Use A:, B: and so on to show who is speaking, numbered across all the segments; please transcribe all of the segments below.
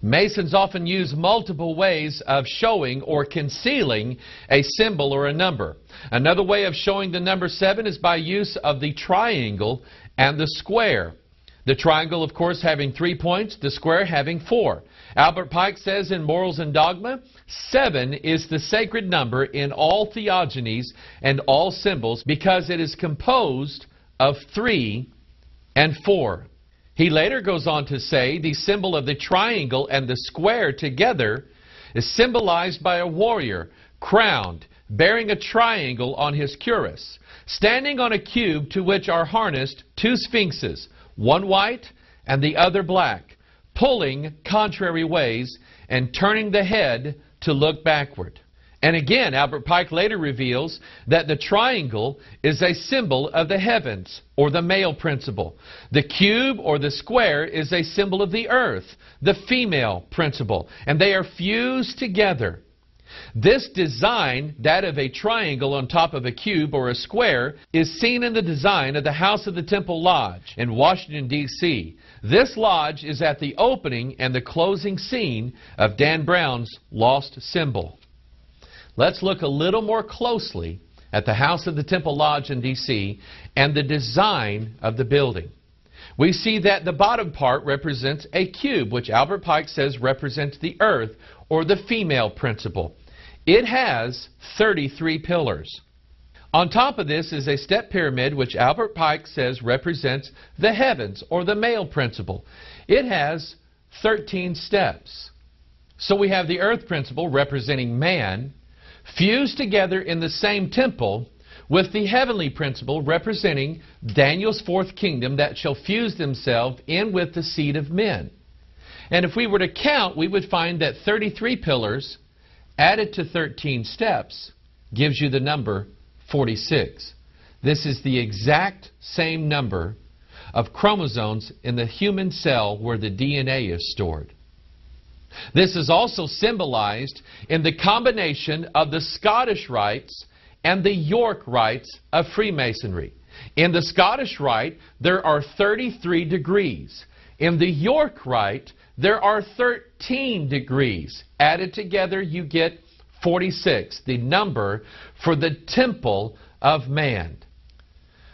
A: Masons often use multiple ways of showing or concealing a symbol or a number. Another way of showing the number 7 is by use of the triangle and the square. The triangle, of course, having 3 points, the square having 4. Albert Pike says in Morals and Dogma, 7 is the sacred number in all theogonies and all symbols because it is composed of 3 and 4. He later goes on to say the symbol of the triangle and the square together is symbolized by a warrior crowned, bearing a triangle on his cuirass, standing on a cube to which are harnessed 2 sphinxes, one white and the other black, pulling contrary ways and turning the head to look backward. And again, Albert Pike later reveals that the triangle is a symbol of the heavens, or the male principle. The cube or the square is a symbol of the earth, the female principle, and they are fused together. This design, that of a triangle on top of a cube or a square, is seen in the design of the House of the Temple Lodge in Washington, D.C. This lodge is at the opening and the closing scene of Dan Brown's Lost Symbol. Let's look a little more closely at the House of the Temple Lodge in D.C. and the design of the building. We see that the bottom part represents a cube, which Albert Pike says represents the earth or the female principle. It has 33 pillars. On top of this is a step pyramid, which Albert Pike says represents the heavens or the male principle. It has 13 steps. So we have the earth principle representing man, fused together in the same temple with the heavenly principle representing Daniel's 4th kingdom that shall fuse themselves in with the seed of men. And if we were to count, we would find that 33 pillars added to 13 steps gives you the number 46. This is the exact same number of chromosomes in the human cell where the DNA is stored. This is also symbolized in the combination of the Scottish rites and the York rites of Freemasonry. In the Scottish rite, there are 33 degrees. In the York rite, there are 13 degrees. Added together, you get 46, the number for the temple of man.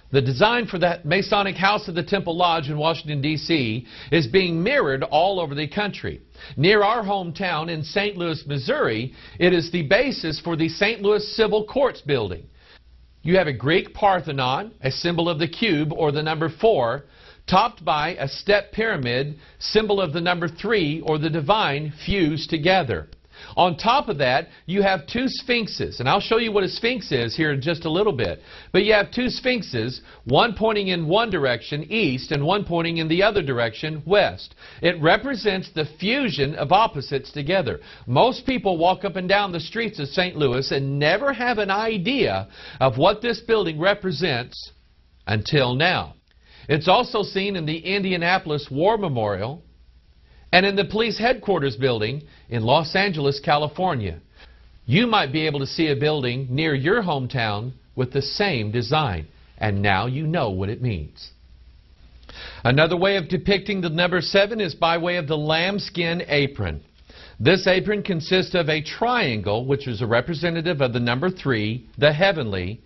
A: The design for that Masonic House of the Temple Lodge in Washington, D.C. is being mirrored all over the country. Near our hometown in St. Louis, Missouri, it is the basis for the St. Louis Civil Courts building. You have a Greek Parthenon, a symbol of the cube or the number 4, topped by a step pyramid, symbol of the number 3 or the divine fused together. On top of that, you have 2 sphinxes, and I'll show you what a sphinx is here in just a little bit. But you have 2 sphinxes, one pointing in one direction, east, and one pointing in the other direction, west. It represents the fusion of opposites together. Most people walk up and down the streets of St. Louis and never have an idea of what this building represents until now. It's also seen in the Indianapolis War Memorial and in the police headquarters building in Los Angeles, California. You might be able to see a building near your hometown with the same design, and now you know what it means. Another way of depicting the number 7 is by way of the lambskin apron. This apron consists of a triangle, which is a representative of the number 3, the heavenly,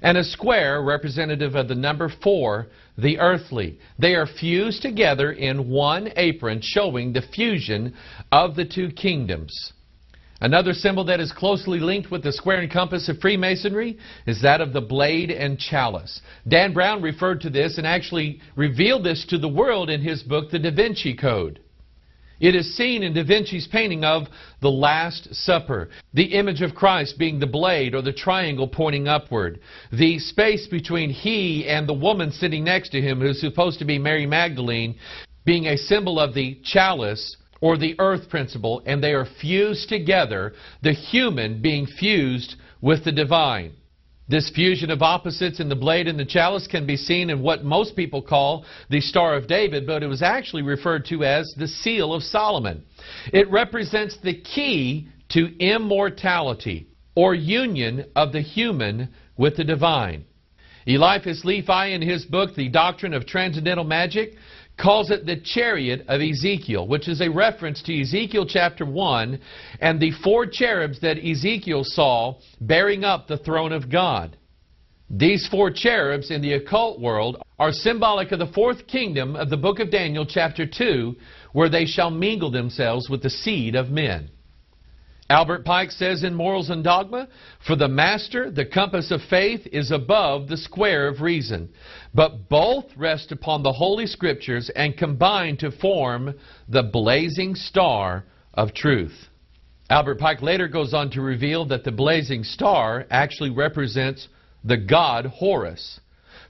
A: and a square representative of the number 4, the earthly. They are fused together in one apron, showing the fusion of the 2 kingdoms. Another symbol that is closely linked with the square and compass of Freemasonry is that of the blade and chalice. Dan Brown referred to this and actually revealed this to the world in his book, The Da Vinci Code. It is seen in Da Vinci's painting of the Last Supper, the image of Christ being the blade or the triangle pointing upward, the space between he and the woman sitting next to him, who's supposed to be Mary Magdalene, being a symbol of the chalice or the earth principle, and they are fused together, the human being fused with the divine. This fusion of opposites in the blade and the chalice can be seen in what most people call the Star of David, but it was actually referred to as the Seal of Solomon. It represents the key to immortality, or union of the human with the divine. Eliphas Levi, in his book, The Doctrine of Transcendental Magic, calls it the chariot of Ezekiel, which is a reference to Ezekiel chapter 1 and the 4 cherubs that Ezekiel saw bearing up the throne of God. These 4 cherubs in the occult world are symbolic of the 4th kingdom of the book of Daniel chapter 2, where they shall mingle themselves with the seed of men. Albert Pike says in Morals and Dogma, "For the master, the compass of faith is above the square of reason, but both rest upon the Holy Scriptures and combine to form the blazing star of truth." Albert Pike later goes on to reveal that the blazing star actually represents the god Horus,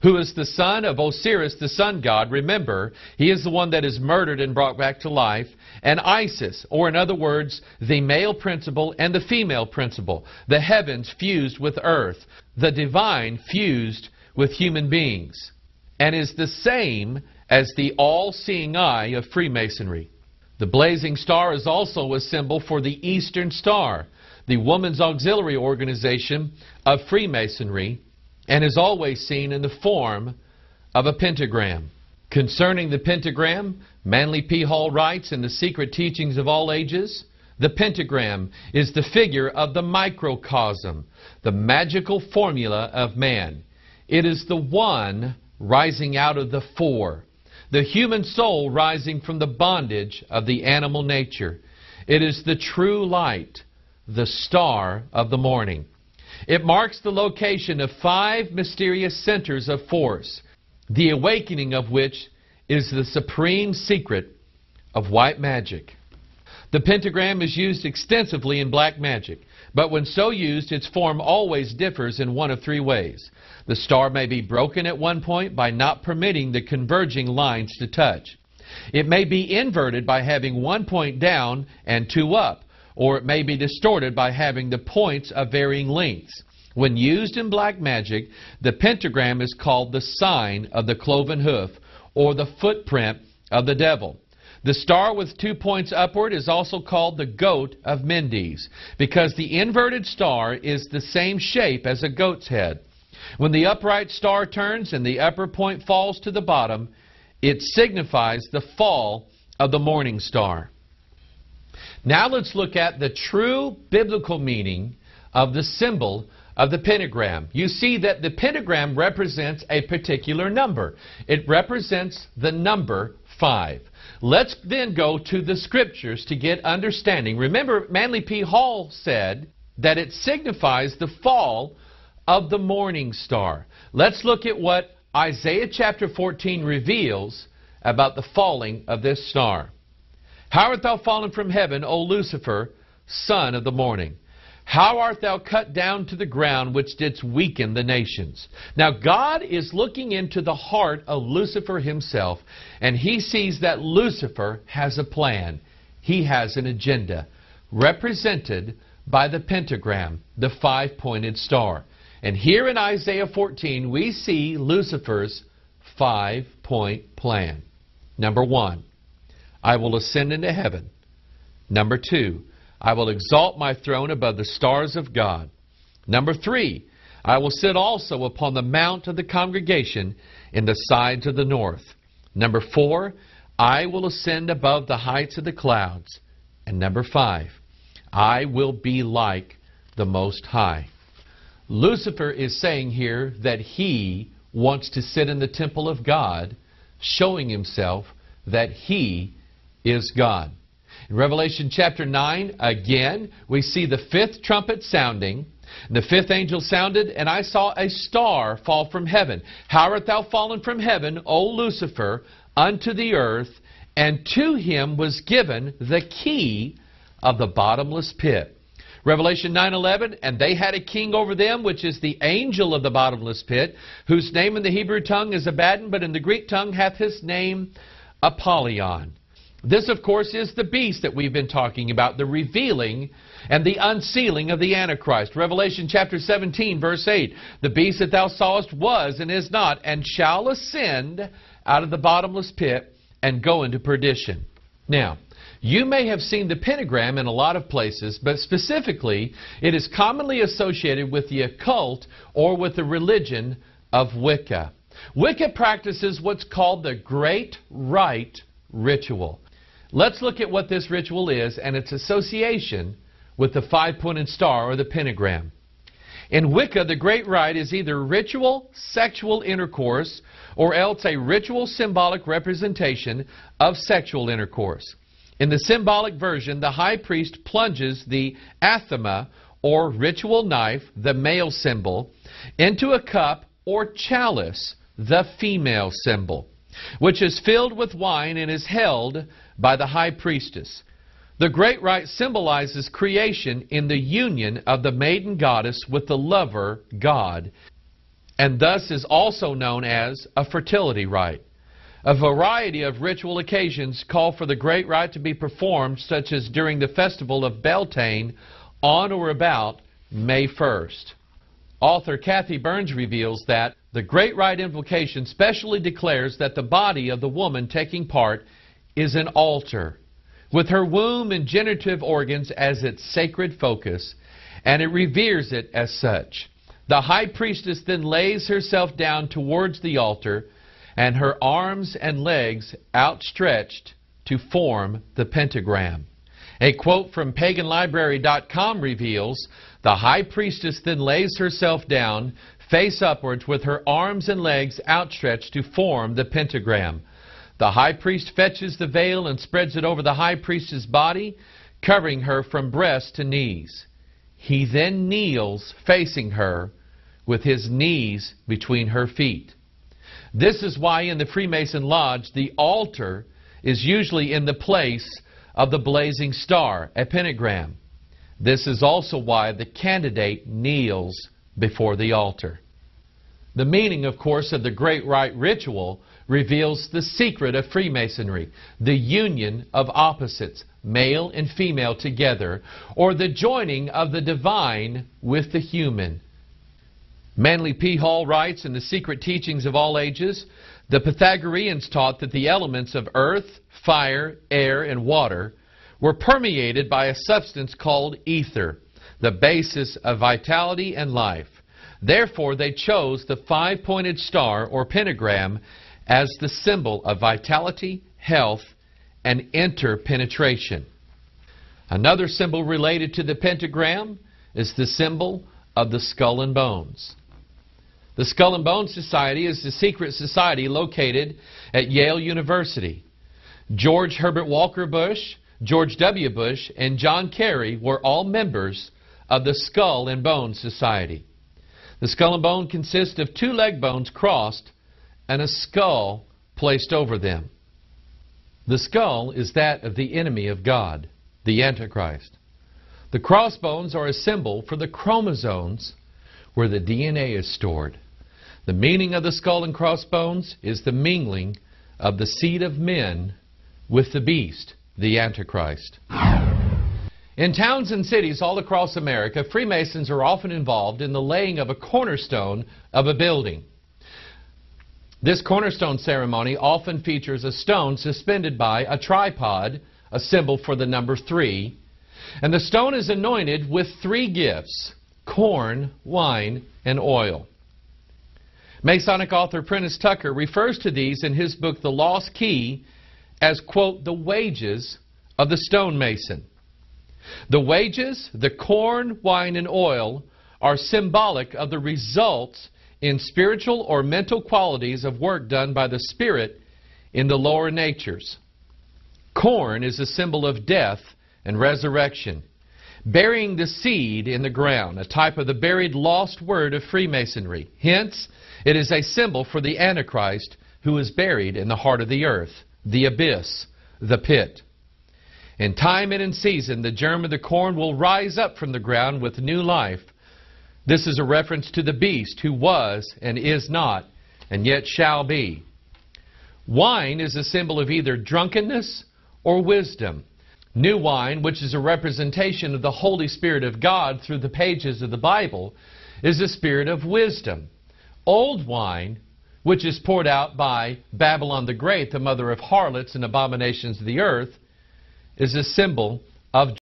A: who is the son of Osiris, the sun god. Remember, he is the one that is murdered and brought back to life. And Isis, or in other words, the male principle and the female principle, the heavens fused with earth, the divine fused with human beings, and is the same as the all-seeing eye of Freemasonry. The blazing star is also a symbol for the Eastern Star, the woman's auxiliary organization of Freemasonry, and is always seen in the form of a pentagram. Concerning the pentagram, Manly P. Hall writes in The Secret Teachings of All Ages, "The pentagram is the figure of the microcosm, the magical formula of man. It is the one rising out of the 4, the human soul rising from the bondage of the animal nature. It is the true light, the star of the morning. It marks the location of 5 mysterious centers of force, the awakening of which is the supreme secret of white magic." The pentagram is used extensively in black magic, but when so used, its form always differs in one of 3 ways. The star may be broken at one point by not permitting the converging lines to touch. It may be inverted by having 1 point down and 2 up, or it may be distorted by having the points of varying lengths. When used in black magic, the pentagram is called the sign of the cloven hoof, or the footprint of the devil. The star with 2 points upward is also called the goat of Mendes, because the inverted star is the same shape as a goat's head. When the upright star turns and the upper point falls to the bottom, it signifies the fall of the morning star. Now let's look at the true biblical meaning of the symbol of the pentagram. You see that the pentagram represents a particular number. It represents the number 5. Let's then go to the Scriptures to get understanding. Remember, Manly P. Hall said that it signifies the fall of the morning star. Let's look at what Isaiah chapter 14 reveals about the falling of this star. "How art thou fallen from heaven, O Lucifer, son of the morning? How art thou cut down to the ground, which didst weaken the nations?" Now God is looking into the heart of Lucifer himself, and he sees that Lucifer has a plan. He has an agenda, represented by the pentagram, the 5-pointed star. And here in Isaiah 14, we see Lucifer's 5-point plan. Number 1, I will ascend into heaven. Number 2, I will exalt my throne above the stars of God. Number 3, I will sit also upon the mount of the congregation in the sides of the north. Number 4, I will ascend above the heights of the clouds. And number 5, I will be like the Most High. Lucifer is saying here that he wants to sit in the temple of God, showing himself that he is God. In Revelation chapter 9, again, we see the 5th trumpet sounding. The 5th angel sounded, and I saw a star fall from heaven. How art thou fallen from heaven, O Lucifer, unto the earth? And to him was given the key of the bottomless pit. Revelation 9:11, and they had a king over them, which is the angel of the bottomless pit, whose name in the Hebrew tongue is Abaddon, but in the Greek tongue hath his name Apollyon. This, of course, is the beast that we've been talking about, the revealing and the unsealing of the Antichrist. Revelation chapter 17, verse 8, the beast that thou sawest was and is not, and shall ascend out of the bottomless pit and go into perdition. Now, you may have seen the pentagram in a lot of places, but specifically, it is commonly associated with the occult or with the religion of Wicca. Wicca practices what's called the Great Rite Ritual. Let's look at what this ritual is and its association with the five-pointed star or the pentagram. In Wicca, the Great Rite is either ritual sexual intercourse or else a ritual symbolic representation of sexual intercourse. In the symbolic version, the high priest plunges the anathema or ritual knife, the male symbol, into a cup or chalice, the female symbol, which is filled with wine and is held by the high priestess. The Great Rite symbolizes creation in the union of the maiden goddess with the lover god, and thus is also known as a fertility rite. A variety of ritual occasions call for the Great Rite to be performed, such as during the festival of Beltane on or about May 1st. Author Kathy Burns reveals that the Great Rite invocation specially declares that the body of the woman taking part is an altar, with her womb and generative organs as its sacred focus, and it reveres it as such. The high priestess then lays herself down towards the altar, and her arms and legs outstretched to form the pentagram. A quote from paganlibrary.com reveals, the high priestess then lays herself down, face upwards, with her arms and legs outstretched to form the pentagram. The high priest fetches the veil and spreads it over the high priestess' body, covering her from breast to knees. He then kneels facing her with his knees between her feet. This is why in the Freemason Lodge the altar is usually in the place of the blazing star, a pentagram. This is also why the candidate kneels before the altar. The meaning, of course, of the Great Rite ritual reveals the secret of Freemasonry, the union of opposites, male and female together, or the joining of the divine with the human. Manly P. Hall writes in The Secret Teachings of All Ages, the Pythagoreans taught that the elements of earth, fire, air, and water were permeated by a substance called ether, the basis of vitality and life. Therefore, they chose the five-pointed star or pentagram as the symbol of vitality, health, and interpenetration. Another symbol related to the pentagram is the symbol of the Skull and Bones. The Skull and Bones Society is the secret society located at Yale University. George Herbert Walker Bush, George W. Bush, and John Kerry were all members of the Skull and Bones Society. The skull and bone consists of two leg bones crossed and a skull placed over them. The skull is that of the enemy of God, the Antichrist. The crossbones are a symbol for the chromosomes where the DNA is stored. The meaning of the skull and crossbones is the mingling of the seed of men with the beast, the Antichrist. In towns and cities all across America, Freemasons are often involved in the laying of a cornerstone of a building. This cornerstone ceremony often features a stone suspended by a tripod, a symbol for the number 3, and the stone is anointed with 3 gifts: corn, wine, and oil. Masonic author Prentice Tucker refers to these in his book The Lost Key as, quote, the wages of the stonemason. The wages, the corn, wine, and oil, are symbolic of the results in spiritual or mental qualities of work done by the Spirit in the lower natures. Corn is a symbol of death and resurrection, burying the seed in the ground, a type of the buried lost word of Freemasonry. Hence, it is a symbol for the Antichrist who is buried in the heart of the earth, the abyss, the pit. In time and in season, the germ of the corn will rise up from the ground with new life. This is a reference to the beast who was and is not, and yet shall be. Wine is a symbol of either drunkenness or wisdom. New wine, which is a representation of the Holy Spirit of God through the pages of the Bible, is a spirit of wisdom. Old wine, which is poured out by Babylon the Great, the mother of harlots and abominations of the earth, is a symbol of